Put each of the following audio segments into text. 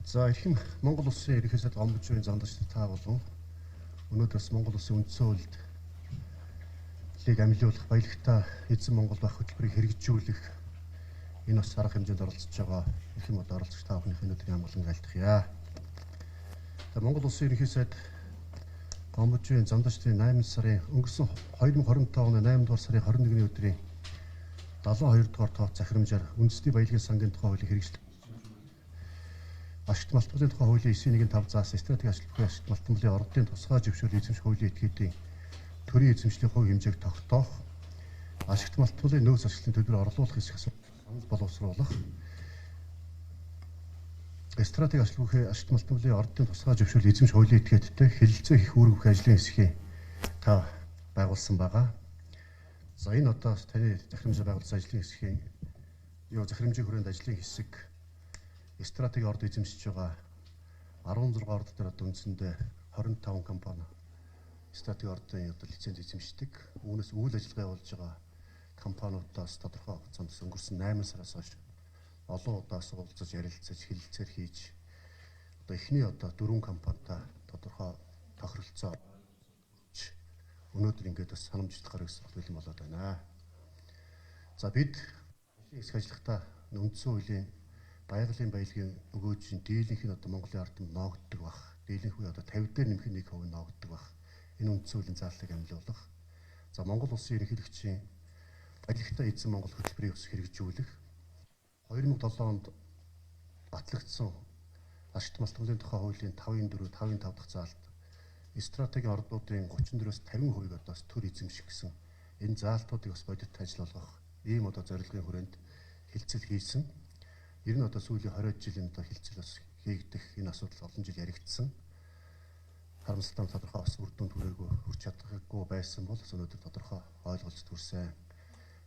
За эрхэм Монгол улсын ерөнхий сайд омбудсманы зандагч та болон өнөөдрөөс Монгол улсын үндсэн хуулийг амжилуулах баялагтай эзэн Монгол байх хөтөлбөрийг хэрэгжүүлэх энэ бас арга хэмжээнд оролцож байгаа эрхэм оролцогч та бүхний өнөөдрийн амгалан айлтгая. За Монгол улсын ерөнхий сайд омбудсманы зандагчдын 8 сарын өнгөрсөн 2025 оны 8 дугаар сарын 21-ний өдрийн 72 дугаар тооц захирамжаар үндэсний баялагын сангийн тухай хуулийг хэрэгжүүлэх ашигт малтмалын тухай хуулийн 9.1.5 заасан стратеги ажил бүхий ашигт малтмалын ордын тусгай зөвшөөрөл эзэмших хуулийн этгээдийн төрийн эзэмшлийн хувь хэмжээг тогтоох, ашигт малтмалын нөөц ашиглалтын төлбөр орлуулах хэсэг санал боловсруулах, стратеги ажил бүхий ашигт малтмалын ордын тусгай зөвшөөрөл эзэмших хуулийн этгээдтэй хэлэлцээ хийх үүрэг бүхий ажлын хэсгийг та байгуулсан байгаа. За энэ одоо таны захирамжаар байгуулсан ажлын хэсгийн захирамжийн хүрээнд ажлын хэсэг стратеги орд эзэмшиж байгаа 16 орд дээр одоо үндсэндээ 25 компани стратеги ордын одоо лиценз эзэмшдэг. Үүнээс үйл ажиллагаа явуулж байгаа компаниудаас тодорхой хугацаанд өнгөрсөн 8 сараас хойш олон удаас уулзаж ярилцаж хэлэлцээр хийж одоо эхний одоо 4 компанитай тодорхой тохиролцоо өнөөдөр ингээд бас санамжлах гаргасан бэлэн болоод байна. За бид хэсэг ажиллахдаа үндсэн хуулийн байгалийн баялагын өгөөжийн дийлэнх нь одоо Монголын арданд ноогддог бах. Дийлэнх үе одоо 50 дээр нэмэх 1% ноогддог бах. Энэ үндсэн хуулийн заалтыг амжилуулах. За Монгол улсын ерөнхийлөгчийн баялагтай эзэн Монгол хөтөлбөрийг ус хэрэгжүүлэх. 2007 онд батлагдсан ашигт малтмалын тухай хуулийн 5.4, 5.5 дахь заалт стратегийн ордуудын 34-өөс 50% одоос төр эзэмших гэсэн энэ заалтуудыг бас бодит ажил болгох ийм одоо зорилгын хүрээнд хилцэл хийсэн. Ер нь одоо сүүлийн 20 жилийн одоо хилцэл бас хийгдэх энэ асуудал олон жил яригдсан. Харамсалтай тодорхой бас үр дүнд хүрч чадахгүй байсан бол өнөөдөр тодорхой ойлголцод хүрсэн.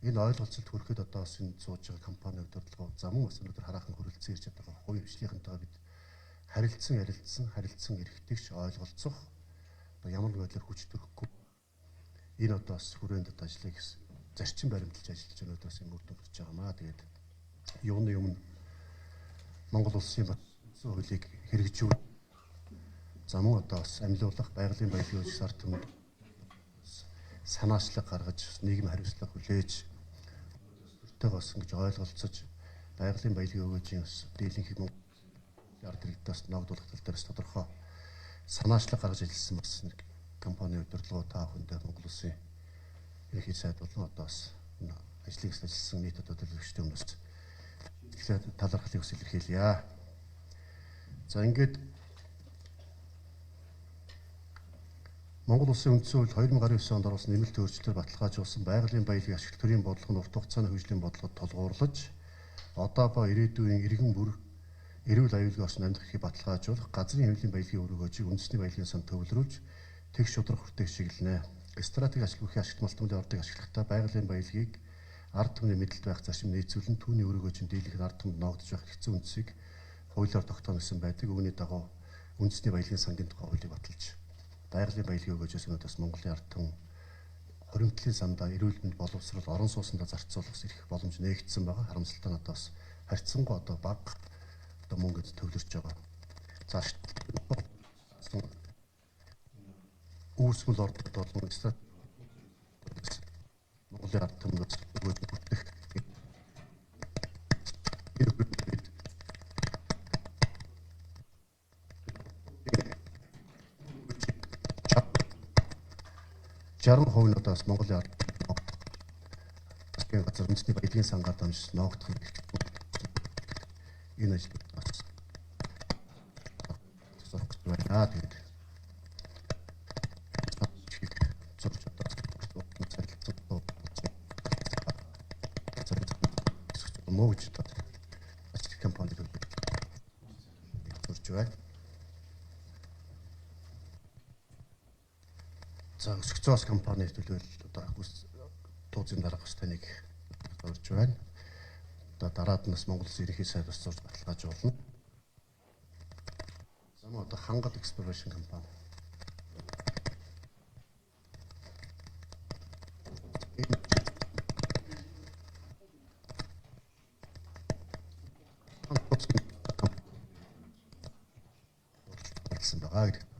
Энэ ойлголцолд хүрэхэд одоо бас энэ сууж байгаа компани удирдлага зам бас өнөөдөр хараахан хөрөлцөн ирж байгаа. Хувийн хвшлийнхэнтэйгээ бид харилцсан эрхтгийгч ойлголцох одоо ямар нэг байдлаар хүч төрөхгүй. Энэ одоо бас хүрээнд одоо ажлыг зарчим баримталж ажиллаж өнөөдөр бас юм үр дүнд хүрч байгаамаа. Тэгээд юуны өмнө Монгол улсын үндсэн хуулийг хэрэгжүүл замун одоо бас амжилуулах байгалийн баялагын үеийн ард түмэнд санаачлаг гаргаж нийгмийн хариуцлага хүлээж өөртөө бас ингэж ойлголцож байгалийн баялагын өгөөжийн дийлэнхийг ард иргэдээс ногдуулах тал дээрс тодорхой санаачлаг гаргаж ажилласан бас нэг компани удирдлагууд та бүхэндээ Монгол улсын ерөнхий сайд болон одоо бас ажлыг ажилласан нийт одоо төлөвлөгчдийн өмнөөс талархлыг ус илэрхийлье. За ингээд Монгол улсын үндсэн хууль 2019 онд оруулсан нэмэлт өөрчлөлтөөр баталгаажуулсан байгалийн баялагын ашигт төрийн бодлого нь урт хугацааны хөгжлийн бодлогод тулгуурлаж одоо ба ирээдүйн иргэн бүр эрүүл аюулгүй орчин амьдрахыг баталгаажуулах газрын хэмжээний баялагын өргөөжийг үндэсний баялагын сан төвлөрүүлж тэг шудрах хүртээх чиглэнэ. Стратеги ажил бүхий ашигт малтмалын ордыг ашиглахдаа байгалийн баялагийг ард түмний мэдэлд байх зарчим нийцүүлэн түүний өргөөжийн дийлэнх ард түмэнд ногдож байх хэрэгцээ үндсийг хуулиар тогтооно гэсэн байдаг. Үүний дагуу үндэсний баялагын сангийн тухай хуулийг баталж байгалийн баялагын өгөөжөөс өнөөдрөөс Монголын ард түмэн хуримтлалын сандаа эрүүл мэнд боловсрол орон сууцндаа зарцуулах эрх боломж нээгдсэн байгаа. Харамсалтай нь одоо бас харьцангуй одоо бага одоо мөнгөд төвлөрч байгаа. За үүсгэл ордод болон стратеги Монголын ард түмнээс өгөөж бүрдэх Жаргал хувийнуудаас Монголын ард түмний газар үндэсний баялагын сангаар дамжиж ноогдох энэ ажил бас зурх байна. Тэгээд мууж ажил компанид хүрч байна. За өсгцөөс компани төлөөл одоо тууцын дараах станыг орж байна. Одоо дараад нас Монгол Улсын ерөнхий сайд бас зурж баталгаажуулна. Зам одоо хангад exploration компани. байна гэдэг.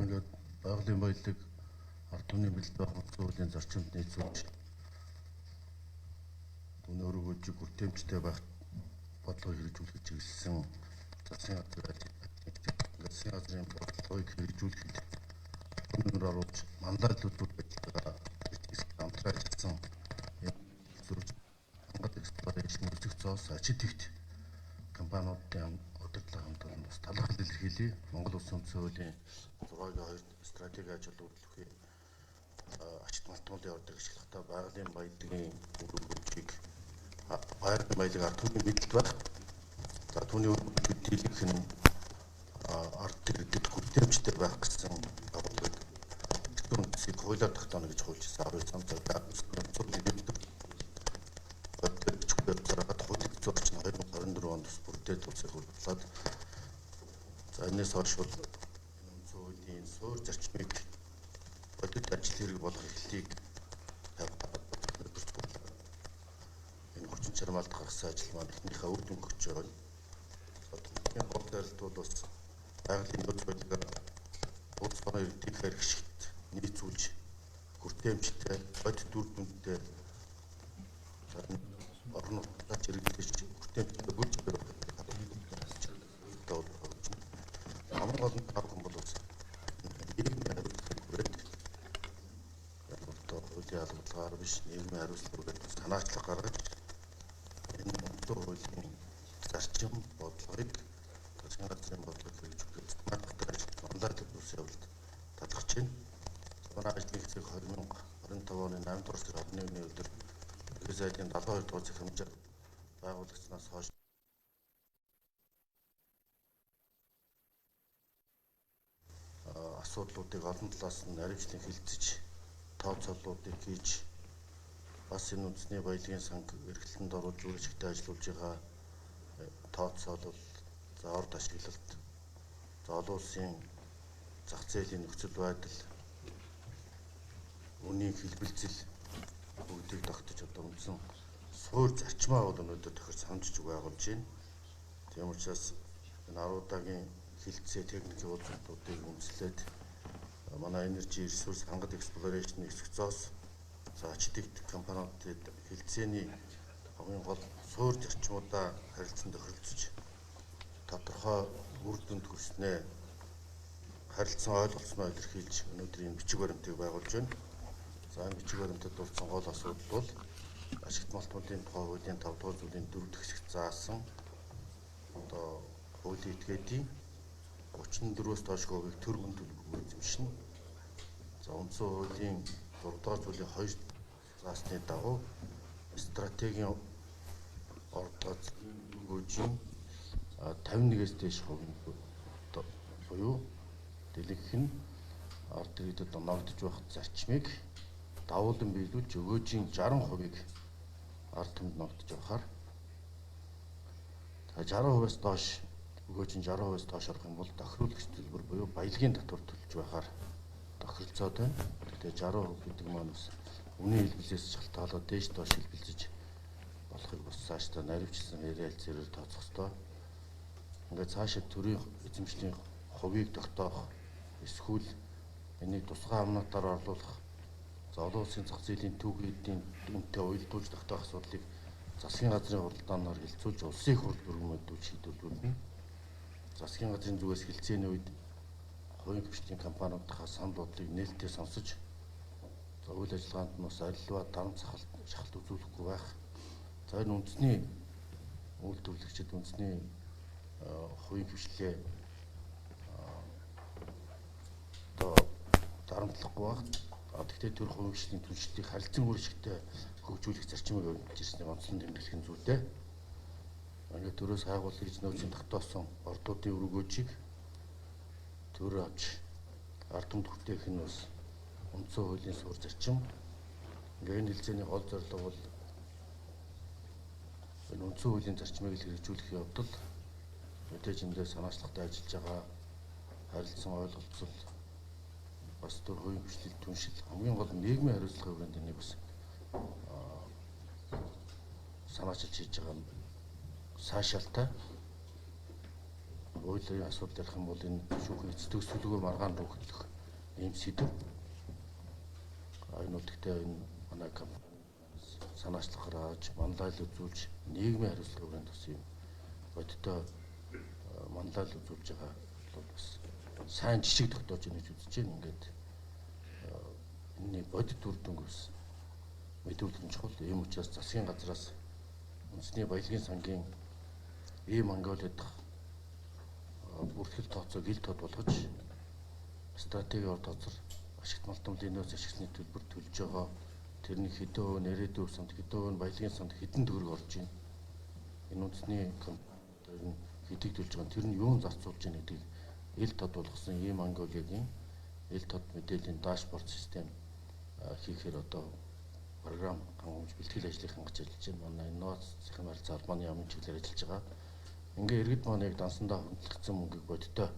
Ингээд байгалийн баялаг ард түмний бэлтгэх хөтөлбөрийн зарчимд нийцүүлж түүний өргөжиг хүртээмжтэй байх бодлогыг хэрэгжүүлэх чиглэсэн засгийн газрын бодлогыг хэрэгжүүлэхэд өнөр оруулж мандатуудад ажиллагаа хамтран ажилласан зүрх хангад эксплуаташн өсөх зоос ажид ихт компаниудын удирдлага хамтран бас талархал илэрхийлье. Монгол Улсын үндсэн хуулийн 6-2 стратеги ажил үйлдвэрлэхийн ачт малтмуулын ордыг ашиглахдаа байгалийн баялагын өргөжийг байгалийн баялаг ард түмний мэдэлд байх. За түүний өргөжийг дийлгэх нь ард иргэдэд хүртээмжтэй байх гэсэн бодлогыг үндсийг хуулиар тогтооно гэж хуульчилсан 12 зам цагаар хуулийг зөрчин 2024 онд бүрдээд тулсыг хурдлаад за энэс хойш бол үндсийн суур зарчмыг бодит ажил хэрэг болох эхлэлийг энэ хүчин чармаалт гаргасан ажил маань эхнийхээ үр дүн өгч байгаа. Тодорхой бодлолд бол бас байгалийн нөөц байдлаар улс орны иргэдийн хэрэгшигт нийцүүлж хүртээмжтэй бодит үр дүнтэй орон нутгад иргэдээс хүртээмжтэй бүрж барих хамгийн гол нь таахан бол нийгмийн хариуцлага хүрээд хуулийн албатгаар биш нийгмийн хариуцлага хүрээд санаачлах гаргаж энэ үнэтэй хуулийн зарчим бодлогыг засгийн газрын бодлогыг хэрэгжүүлэх мандаттай ажил мандат ус явуулалт талхаж байна. Манай ажлын хэсэг 2025 оны 8 дугаар сарын 11-ний өдөр Ерөнхий сайдын 72 дугаар захирамжаар байгуулагдсанаас хойш асуудлуудыг олон талаас нь наривчлан хилцэж тооцооллуудыг хийж бас энэ үндэсний баялагын санг эргэлтэнд оруулж үр ашигтай ажиллуулж байгаа тооцоолол за орд ашиглалт за олон улсын зах зээлийн нөхцөл байдал үнийн хэлбэлзэл бүгдийг тогтож одоо үндсэн суур зарчмаа бол өнөөдөр тохир санамжиж байгуулж байна. Тийм учраас энэ 10 удаагийн хилцээ техникийн уулзалтуудыг үндэслээд манай Energy Resource хангад Exploration эсэх зоос за ачдэгт компаниудад хилцээний хамгийн гол суур зарчмуудаа харилцан тохиролцож тодорхой үр дүнд хүрснээ харилцан ойлголцсноо илэрхийлж өнөөдрийн бичиг баримтыг байгуулж байна. За энэ бичиг баримтад дурдсан гол асуудал бол ашигт малтмуудын тухай хуулийн 5 дугаар зүйлийн 4 дэх хэсэгт заасан одоо хуулийн этгээдийн 34-өөс доош хувийг төр мөн төлбөргүй эзэмшнэ. За үндсэн хуулийн 6 дугаар зүйлийн 2 заасны дагуу стратегийн ордгоц өгөөжийн 51-ээс дээш хувийн буюу дэлгэх нь ард иргэдэд оногдож байх зарчмыг давуулан биелүүлж өгөөжийн 60%-ийг ард түмэнд ногдож байхаар 60%-аас доош өгөөжийн 60%-аас доош орох юм бол тохируулагч төлбөр буюу баялагын татвар төлж байхаар тохиролцоод байна. Тэгээд 60% гэдэг маань бас үнийн хэлбэлзээс шалтгаалаад дээш доош хэлбэлзэж болохыг бас цаашдаа наривчлсан яриа хэлцээрээр тооцох ёстой. Ингээд цаашаа төрийн эзэмшлийн хувийг тогтоох эсвэл энийг тусгай амнуудаар орлуулах олон улсын зах зээлийн түүхийдийн үнэтэй уялдуулж тогтоох асуудлыг засгийн газрын хуралдаанаар хилцүүлж улсын их хурл бүрмөдүүд шийдвэрлүүлнэ. Засгийн газрын зүгээс хилцээний үед хувийн хвшлийн компаниудынхаа санал бодлыг нээлттэй сонсож үйл ажиллагаанд нь бас аливаа дарамт шахалт үзүүлэхгүй байх. За энэ үндэсний үйлдвэрлэгчид үндэсний хувийн хвшлээ одоо дарамтлахгүй байх. Гэхдээ тэр хувийн хвшлийн түншлэлийг харилцан үржигтэй хөгжүүлэх зарчмыг өргөж ирсний онцлог тэмдэглэх нь зүйтэй. Ингээд төрөөс хайгуул гэж нөөцийн тогтоосон ордуудын өргөөжийг төр авч ард түмэд хүртээх нь бас үндсэн хуулийн суурь зарчим. Ингээд энэ хэлцээний гол зорилго бол энэ үндсэн хуулийн зарчмыг л хэрэгжүүлэх явдал мэдээж эндээ санаачлагтай ажиллаж байгаа харилцан ойлголцол бас төр хувийн хвшлэл түншил хамгийн гол нийгмийн хариуцлагын хүрээнд энийг бас санаачилж хийж байгаа нь сайшаалтай. Хуулийн асуудал ярих юм бол энэ шүүхийн эцэстэг сүлгөө маргаан руу хөтлөх ийм сэдв. Энэ үгтэй энэ манай компани санаачлагаар ааж манлайл үзүүлж нийгмийн хариуцлагын хүрээнд бас ийм бодиттой манлайл үзүүлж байгаа бол бас сайн жишг тогтоож ийнэ гэж үзэж байна. Ингээд энэний бодит үр дүнг бас мэдүүлэх нь чухал. Ийм учраас засгийн газраас үндэсний баялагын сангийн ийм Монголиад бүртгэл тооцоог ил тод болгож стратегийн тооцоор ашигт малтмлын нөөц ашигласны төлбөр төлж байгаа. Тэрний хэдэн хувь нэрэдүү санд хэдэн хувь баялагын санд хэдэн төгрөг орж байна. Энэ үндэсний компани хэдийг төлж байгаа тэр нь юун зарцуулж байна гэдгийг ил тод болгосон ийм Монголиагийн ил тод мэдээллийн дашборд систем хийхээр одоо програм хангамж бэлтгэл ажлыг хангаж ажиллаж байна. Манай инновац засгийн харилцаа албаны яамны чиглэлээр ажиллаж байгаа. Ингээ иргэд манайг дансандаа хөндлөгдсөн мөнгийг бодиттой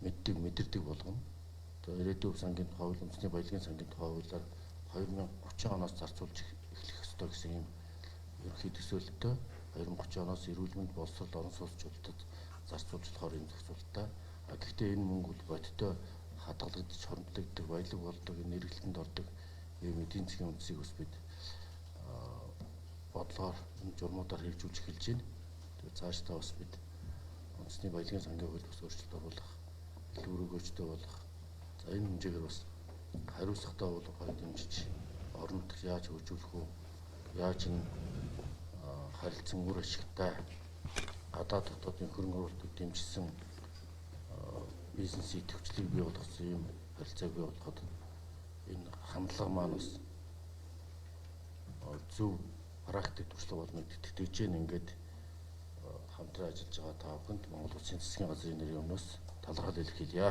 мэдэрдэг болгоно. Одоо ирээдүйн сангийн тухай хууль, үндэсний баялагын сангийн тухай хуулиар 2030 оноос зарцуулж эхлэх ёстой гэсэн юм ерөнхий төсөөлөлтөй 2030 оноос эрүүл мэнд боловсрол орон сууцчлалд зарцуулж болохоор юм зохицуултаа. Гэхдээ энэ мөнгө бол бодиттой хадгалагдаж хоригддог баялаг болдог нэргэлтэнд ордог ийм эдийн засгийн үндсийг бас бид бодлогоор энэ журмуудаар хэрэгжүүлж эхэлж байна. Тэгээд цаашдаа бас бид үндэсний баялагын сангийн хуульд бас өөрчлөлт оруулах, илүү өргөөжтэй болох. За энэ хэмжээгээр бас хариуцлагатай болгохоор дэмжиж орон нутгад яаж хөгжүүлэх үү? Яаж энэ харилцан үр ашигтай гадаад дотоодын хөрөнгө оруулалтыг дэмжсэн бизнесийн төвчлийг бий болгосон юм харилцааг бий болгоход энэ хандлага маань бас зөв практик туршлага болно гэдэгт итгэж байна. Ингээд хамтран ажиллаж байгаа та бүхэнд Монгол Улсын засгийн газрын нэрийн өмнөөс талархал илэрхийлье.